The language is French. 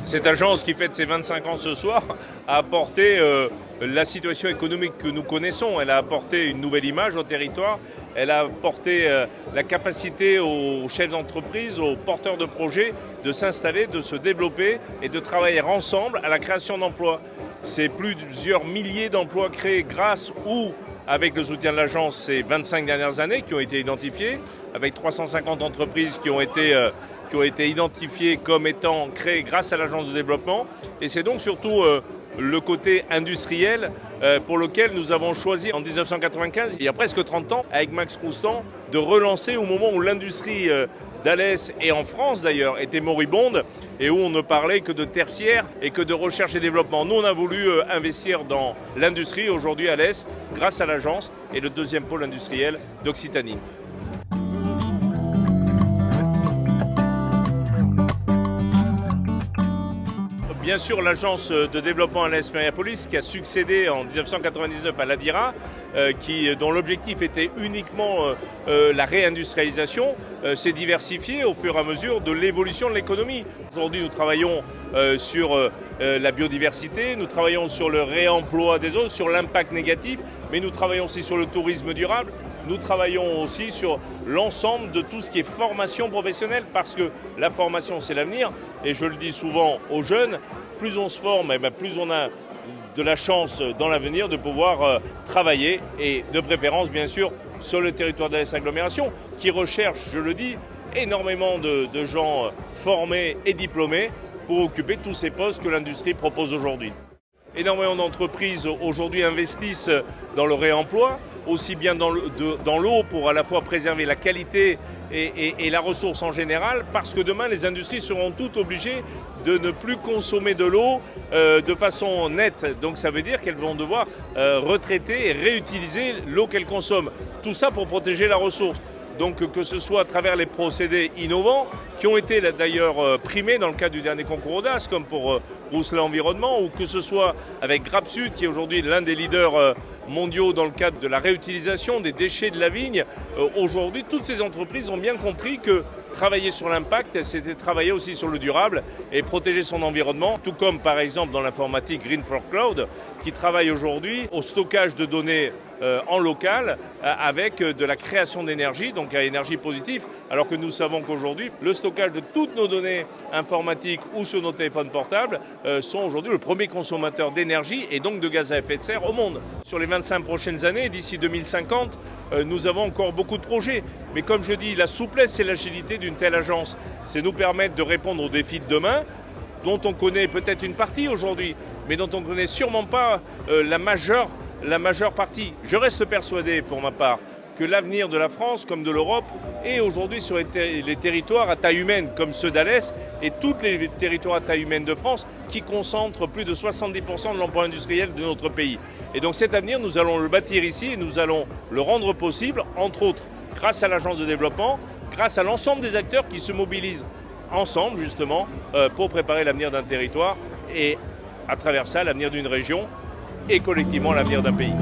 Cette agence qui fête ses 25 ans ce soir a apporté la situation économique que nous connaissons. Elle a apporté une nouvelle image au territoire. Elle a apporté la capacité aux chefs d'entreprise, aux porteurs de projets de s'installer, de se développer et de travailler ensemble à la création d'emplois. C'est plusieurs milliers d'emplois créés grâce ou avec le soutien de l'agence ces 25 dernières années qui ont été identifiés, avec 350 entreprises qui ont été identifiées comme étant créées grâce à l'agence de développement. Et c'est donc surtout le côté industriel pour lequel nous avons choisi en 1995, il y a presque 30 ans, avec Max Roustan, de relancer au moment où l'industrie d'Alès et en France d'ailleurs était moribonde et où on ne parlait que de tertiaire et que de recherche et développement. Nous on a voulu investir dans l'industrie aujourd'hui à Alès grâce à l'agence et le deuxième pôle industriel d'Occitanie. Bien sûr, l'agence de développement Alès Mériapolis qui a succédé en 1999 à l'ADIRA, dont l'objectif était uniquement la réindustrialisation, s'est diversifiée au fur et à mesure de l'évolution de l'économie. Aujourd'hui, nous travaillons sur la biodiversité, nous travaillons sur le réemploi des eaux, sur l'impact négatif, mais nous travaillons aussi sur le tourisme durable. Nous travaillons aussi sur l'ensemble de tout ce qui est formation professionnelle parce que la formation, c'est l'avenir. Et je le dis souvent aux jeunes, plus on se forme, plus on a de la chance dans l'avenir de pouvoir travailler et de préférence, bien sûr, sur le territoire de l'Alès Agglomération qui recherche, je le dis, énormément de gens formés et diplômés pour occuper tous ces postes que l'industrie propose aujourd'hui. Énormément d'entreprises aujourd'hui investissent dans le réemploi, aussi bien dans l'eau pour à la fois préserver la qualité et la ressource en général, parce que demain les industries seront toutes obligées de ne plus consommer de l'eau de façon nette. Donc ça veut dire qu'elles vont devoir retraiter et réutiliser l'eau qu'elles consomment. Tout ça pour protéger la ressource. Donc que ce soit à travers les procédés innovants qui ont été d'ailleurs primés dans le cadre du dernier concours Audace, comme pour Rousselet Environnement, ou que ce soit avec Grapsud qui est aujourd'hui l'un des leaders mondiaux dans le cadre de la réutilisation des déchets de la vigne. Aujourd'hui, toutes ces entreprises ont bien compris que travailler sur l'impact, c'était travailler aussi sur le durable et protéger son environnement, tout comme par exemple dans l'informatique Green for Cloud, qui travaille aujourd'hui au stockage de données en local avec de la création d'énergie, donc à énergie positive, alors que nous savons qu'aujourd'hui, le stockage de toutes nos données informatiques ou sur nos téléphones portables sont aujourd'hui le premier consommateur d'énergie et donc de gaz à effet de serre au monde. Sur les 25 prochaines années, d'ici 2050, nous avons encore beaucoup de projets. Mais comme je dis, la souplesse et l'agilité d'une telle agence, c'est nous permettre de répondre aux défis de demain, dont on connaît peut-être une partie aujourd'hui, mais dont on ne connaît sûrement pas la majeure partie. Je reste persuadé, pour ma part, que l'avenir de la France comme de l'Europe est aujourd'hui sur les territoires à taille humaine comme ceux d'Alès et tous les territoires à taille humaine de France qui concentrent plus de 70% de l'emploi industriel de notre pays. Et donc cet avenir, nous allons le bâtir ici et nous allons le rendre possible, entre autres, grâce à l'agence de développement, grâce à l'ensemble des acteurs qui se mobilisent ensemble justement pour préparer l'avenir d'un territoire et à travers ça l'avenir d'une région et collectivement l'avenir d'un pays.